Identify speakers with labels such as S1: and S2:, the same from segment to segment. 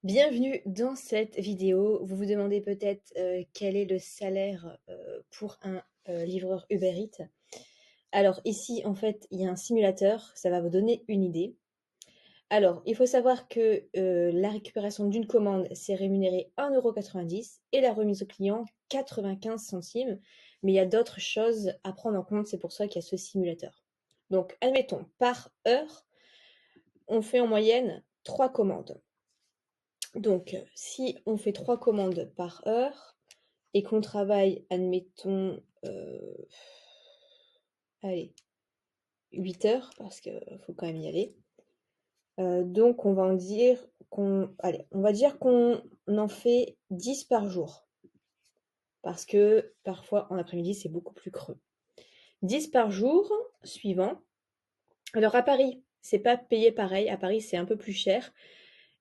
S1: Bienvenue dans cette vidéo. Vous vous demandez peut-être quel est le salaire pour un livreur Uber Eats. Alors ici, en fait, il y a un simulateur, ça va vous donner une idée. Alors, il faut savoir que la récupération d'une commande, c'est rémunéré 1,90 € et la remise au client 95 centimes. Mais il y a d'autres choses à prendre en compte, c'est pour ça qu'il y a ce simulateur. Donc, admettons, par heure, on fait en moyenne 3 commandes. Donc, si on fait 3 commandes par heure et qu'on travaille, admettons, allez, 8 heures, parce qu'il faut quand même y aller. Donc, on va en dire qu'on, allez, on va dire qu'on en fait 10 par jour, parce que parfois en après-midi c'est beaucoup plus creux. 10 par jour, suivant. Alors à Paris, c'est pas payé pareil. À Paris, c'est un peu plus cher.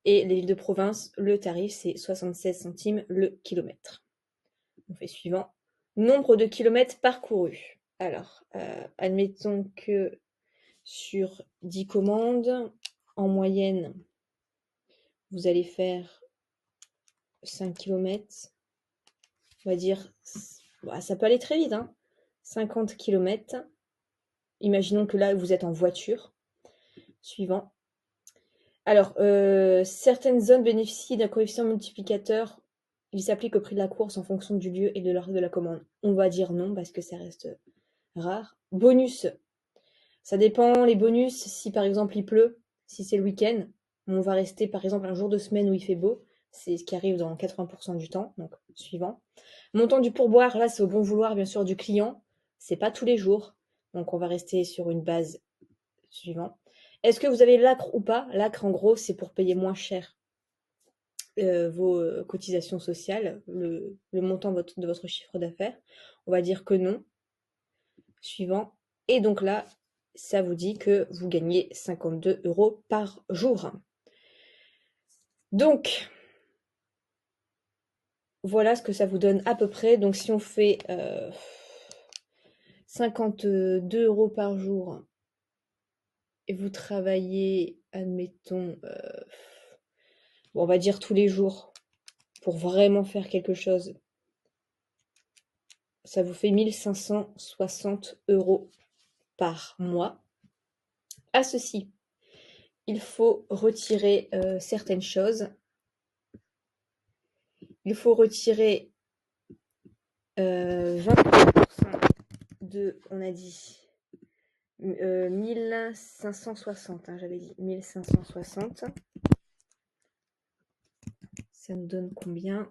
S1: Et les villes de province, le tarif c'est 76 centimes le kilomètre. On fait suivant. Nombre de kilomètres parcourus. Alors, admettons que sur 10 commandes, en moyenne, vous allez faire 5 kilomètres. On va dire, ça peut aller très vite, hein. 50 kilomètres. Imaginons que là, vous êtes en voiture. Suivant. Alors, certaines zones bénéficient d'un coefficient multiplicateur. Il s'applique au prix de la course en fonction du lieu et de l'heure de la commande. On va dire non parce que ça reste rare. Bonus. Ça dépend, les bonus, si par exemple il pleut, si c'est le week-end, on va rester par exemple un jour de semaine où il fait beau. C'est ce qui arrive dans 80% du temps, donc suivant. Montant du pourboire, là c'est au bon vouloir bien sûr du client. C'est pas tous les jours, donc on va rester sur une base suivant. Est-ce que vous avez l'ACRE ou pas? L'ACRE en gros c'est pour payer moins cher vos cotisations sociales, le montant de votre chiffre d'affaires. On va dire que non. Suivant. Et donc là, ça vous dit que vous gagnez 52 € par jour. Donc, voilà ce que ça vous donne à peu près. Donc, si on fait 52 € par jour et vous travaillez, admettons, bon, on va dire tous les jours pour vraiment faire quelque chose, ça vous fait 1560 € par mois. À ceci, il faut retirer certaines choses. Il faut retirer 20% de, on a dit 1560, hein, j'avais dit 1560. Ça nous donne combien?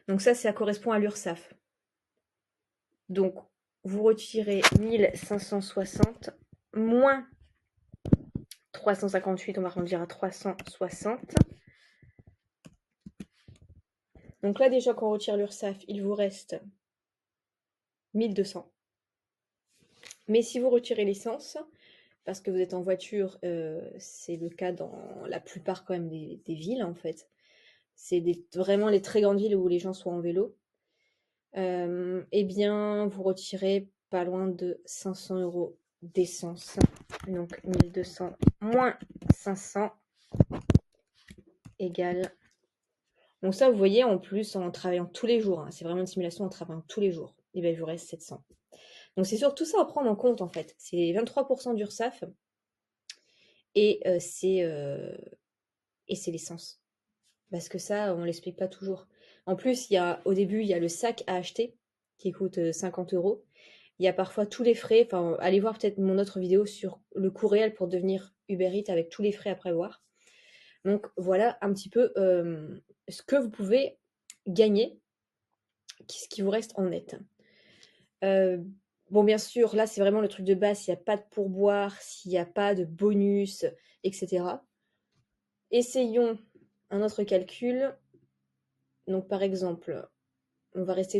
S1: Donc ça correspond à l'URSSAF. Donc, vous retirez 1560 moins 358, on va arrondir à 360. Donc là, déjà, quand on retire l'URSSAF, il vous reste 1200. Mais si vous retirez l'essence, parce que vous êtes en voiture, c'est le cas dans la plupart quand même des villes, en fait. C'est vraiment les très grandes villes où les gens sont en vélo. Eh bien, vous retirez pas loin de 500 € d'essence. Donc, 1200 moins 500 égale... Donc ça, vous voyez, en plus, en travaillant tous les jours, hein, c'est vraiment une simulation en travaillant tous les jours, et bien, il vous reste 700. Donc, c'est surtout ça à prendre en compte, en fait. C'est 23% d'URSSAF et c'est l'essence. Parce que ça, on l'explique pas toujours. En plus, au début, il y a le sac à acheter qui coûte 50 €. Il y a parfois tous les frais. Enfin, allez voir peut-être mon autre vidéo sur le coût réel pour devenir Uber Eats avec tous les frais à prévoir. Donc voilà un petit peu ce que vous pouvez gagner, ce qui vous reste en net. Bon, bien sûr, là, c'est vraiment le truc de base. S'il n'y a pas de pourboire, s'il n'y a pas de bonus, etc. Essayons un autre calcul. Donc, par exemple, on va rester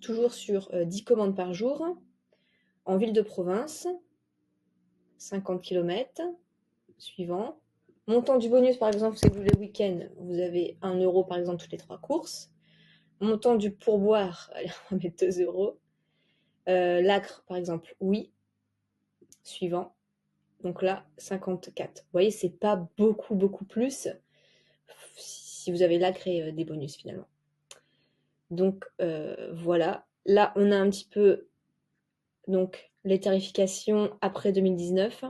S1: toujours sur 10 commandes par jour. En ville de province, 50 km. Suivant. Montant du bonus, par exemple, c'est le week-end, vous avez 1 € par exemple toutes les 3 courses. Montant du pourboire, allez, on va mettre 2 €. L'ACRE, par exemple, oui. Suivant. Donc là, 54. Vous voyez, c'est pas beaucoup plus si vous avez là créé des bonus finalement. Donc voilà. Là, on a un petit peu donc les tarifications après 2019.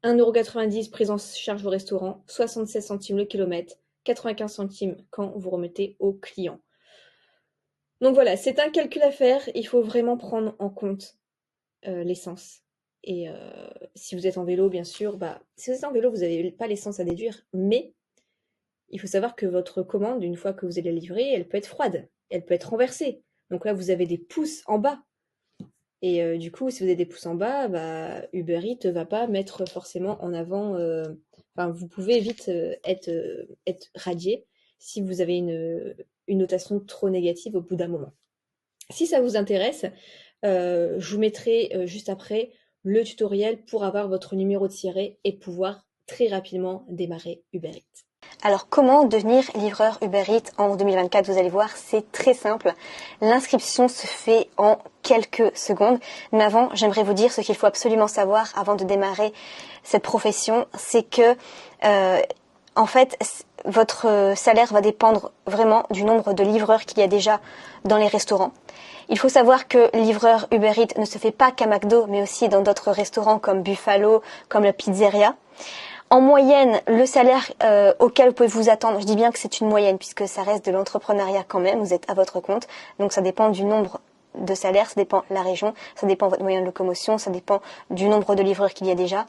S1: 1,90 € prise en charge au restaurant, 76 centimes le kilomètre, 95 centimes quand vous remettez au client. Donc voilà, c'est un calcul à faire. Il faut vraiment prendre en compte l'essence. Et si vous êtes en vélo, bien sûr, si vous êtes en vélo, vous n'avez pas l'essence à déduire, mais il faut savoir que votre commande, une fois que vous allez la livrer, elle peut être froide, elle peut être renversée. Donc là, vous avez des pouces en bas. Et du coup, si vous avez des pouces en bas, Uber Eats ne va pas mettre forcément en avant. Vous pouvez vite être radié si vous avez une notation trop négative au bout d'un moment. Si ça vous intéresse, je vous mettrai juste après le tutoriel pour avoir votre numéro de siret et pouvoir très rapidement démarrer Uber Eats.
S2: Alors comment devenir livreur Uber Eats en 2024? Vous allez voir, c'est très simple. L'inscription se fait en quelques secondes. Mais avant, j'aimerais vous dire ce qu'il faut absolument savoir avant de démarrer cette profession. C'est que, en fait, votre salaire va dépendre vraiment du nombre de livreurs qu'il y a déjà dans les restaurants. Il faut savoir que livreur Uber Eats ne se fait pas qu'à McDo, mais aussi dans d'autres restaurants comme Buffalo, comme la Pizzeria. En moyenne, le salaire auquel vous pouvez vous attendre, je dis bien que c'est une moyenne puisque ça reste de l'entrepreneuriat quand même, vous êtes à votre compte, donc ça dépend du nombre de salaires, ça dépend de la région, ça dépend de votre moyen de locomotion, ça dépend du nombre de livreurs qu'il y a déjà.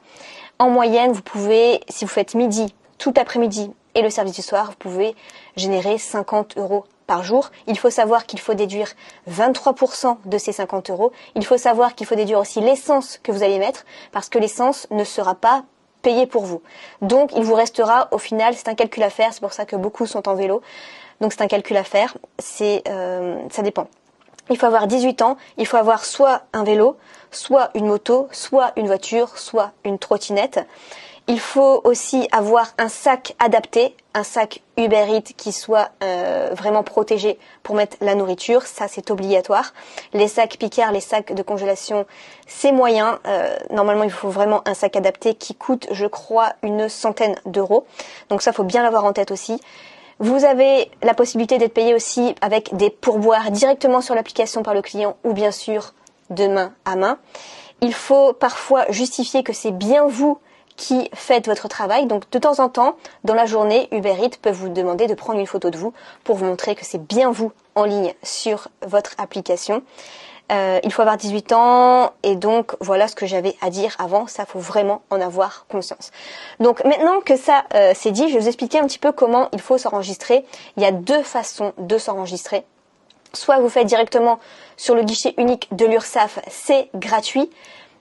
S2: En moyenne, vous pouvez, si vous faites midi, tout l'après-midi et le service du soir, vous pouvez générer 50 € par jour. Il faut savoir qu'il faut déduire 23% de ces 50 €. Il faut savoir qu'il faut déduire aussi l'essence que vous allez mettre parce que l'essence ne sera pas payé pour vous. Donc, il vous restera, au final, c'est un calcul à faire, c'est pour ça que beaucoup sont en vélo. Donc, c'est un calcul à faire, ça dépend. Il faut avoir 18 ans, il faut avoir soit un vélo, soit une moto, soit une voiture, soit une trottinette. Il faut aussi avoir un sac adapté, un sac Uber Eats qui soit vraiment protégé pour mettre la nourriture, ça c'est obligatoire. Les sacs Picard, les sacs de congélation, c'est moyen. Normalement, il faut vraiment un sac adapté qui coûte, je crois, une centaine d'euros. Donc ça, faut bien l'avoir en tête aussi. Vous avez la possibilité d'être payé aussi avec des pourboires directement sur l'application par le client ou bien sûr de main à main. Il faut parfois justifier que c'est bien vous qui faites votre travail. Donc de temps en temps, dans la journée, Uber Eats peut vous demander de prendre une photo de vous pour vous montrer que c'est bien vous en ligne sur votre application. Il faut avoir 18 ans et donc voilà ce que j'avais à dire avant, ça faut vraiment en avoir conscience. Donc maintenant que ça c'est dit, je vais vous expliquer un petit peu comment il faut s'enregistrer. Il y a deux façons de s'enregistrer. Soit vous faites directement sur le guichet unique de l'URSSAF, c'est gratuit,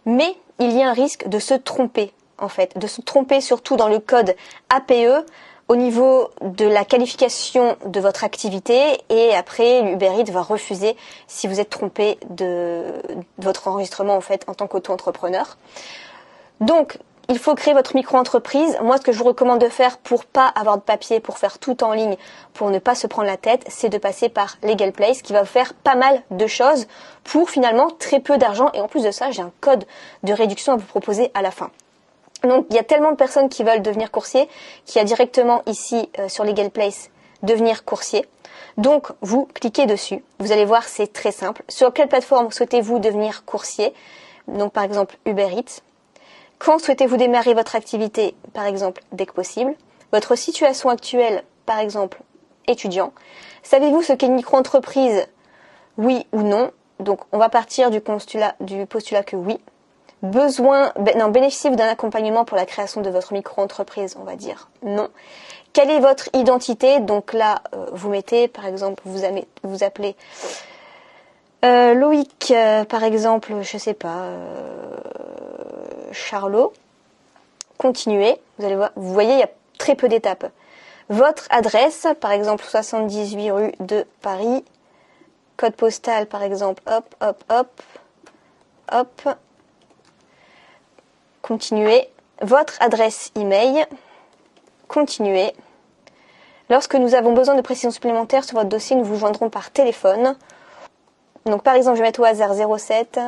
S2: mais il y a un risque de se tromper en fait, de se tromper surtout dans le code APE au niveau de la qualification de votre activité et après Uber Eats va refuser si vous êtes trompé de votre enregistrement en fait en tant qu'auto-entrepreneur. Donc il faut créer votre micro-entreprise. Moi, ce que je vous recommande de faire pour pas avoir de papier, pour faire tout en ligne, pour ne pas se prendre la tête, c'est de passer par Legal Place qui va vous faire pas mal de choses pour finalement très peu d'argent. Et en plus de ça, j'ai un code de réduction à vous proposer à la fin. Donc, il y a tellement de personnes qui veulent devenir coursier qu'il y a directement ici sur Legal Place devenir coursier. Donc, vous cliquez dessus. Vous allez voir, c'est très simple. Sur quelle plateforme souhaitez-vous devenir coursier? Donc, par exemple, Uber Eats. Quand souhaitez-vous démarrer votre activité? Par exemple, dès que possible. Votre situation actuelle, par exemple, étudiant. Savez-vous ce qu'est une micro-entreprise? Oui ou non? Donc, on va partir du postulat que oui. Bénéficiez-vous d'un accompagnement pour la création de votre micro-entreprise? On va dire non. Quelle est votre identité? Donc là, vous mettez, par exemple, vous appelez Loïc, par exemple, je sais pas, Charlot. Continuez. Vous allez voir, vous voyez, il y a très peu d'étapes. Votre adresse, par exemple, 78 rue de Paris. Code postal, par exemple, hop. Continuez. Votre adresse email. Continuez. Lorsque nous avons besoin de précisions supplémentaires sur votre dossier, nous vous joindrons par téléphone. Donc par exemple, je vais mettre au hasard 07.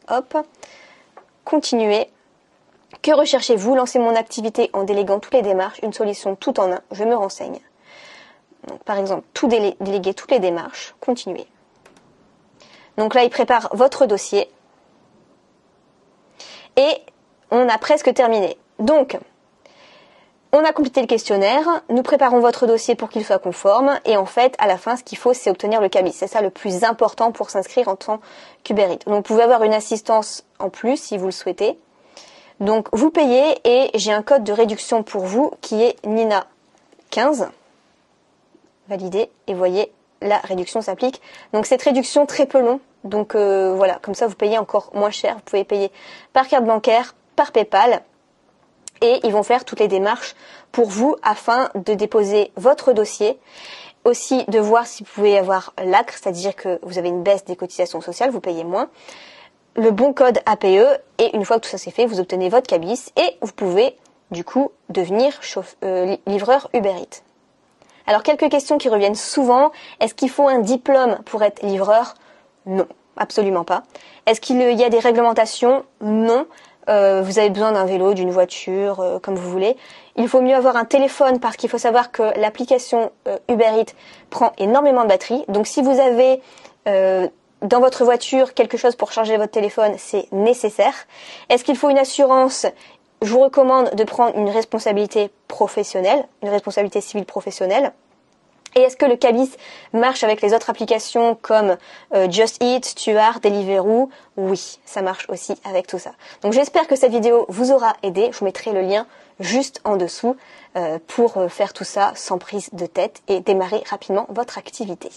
S2: Hop. continuer. Que recherchez-vous? Lancez mon activité en déléguant toutes les démarches, une solution tout en un, je me renseigne. Donc, par exemple, tout déléguer toutes les démarches, continuer. Donc là, il prépare votre dossier. Et on a presque terminé. Donc, on a complété le questionnaire, nous préparons votre dossier pour qu'il soit conforme, et en fait, à la fin, ce qu'il faut, c'est obtenir le cabis. C'est ça le plus important pour s'inscrire en tant qu'Uber Eats. Donc, vous pouvez avoir une assistance en plus si vous le souhaitez. Donc, vous payez, et j'ai un code de réduction pour vous qui est Nina15. Validez, et voyez, la réduction s'applique. Donc, cette réduction très peu long. Donc, voilà, comme ça, vous payez encore moins cher. Vous pouvez payer par carte bancaire, par PayPal. Et ils vont faire toutes les démarches pour vous afin de déposer votre dossier. Aussi de voir si vous pouvez avoir l'ACRE, c'est-à-dire que vous avez une baisse des cotisations sociales, vous payez moins. Le bon code APE, et une fois que tout ça c'est fait, vous obtenez votre cabis et vous pouvez du coup devenir livreur Uber Eats. Alors quelques questions qui reviennent souvent. Est-ce qu'il faut un diplôme pour être livreur? Non, absolument pas. Est-ce qu'il y a des réglementations? Non. Vous avez besoin d'un vélo, d'une voiture, comme vous voulez. Il faut mieux avoir un téléphone parce qu'il faut savoir que l'application Uber Eats prend énormément de batterie. Donc si vous avez dans votre voiture quelque chose pour charger votre téléphone, c'est nécessaire. Est-ce qu'il faut une assurance? Je vous recommande de prendre une responsabilité professionnelle, une responsabilité civile professionnelle. Et est-ce que le cabis marche avec les autres applications comme Just Eat, Stuart, Deliveroo? Oui, ça marche aussi avec tout ça. Donc j'espère que cette vidéo vous aura aidé. Je vous mettrai le lien juste en dessous pour faire tout ça sans prise de tête et démarrer rapidement votre activité.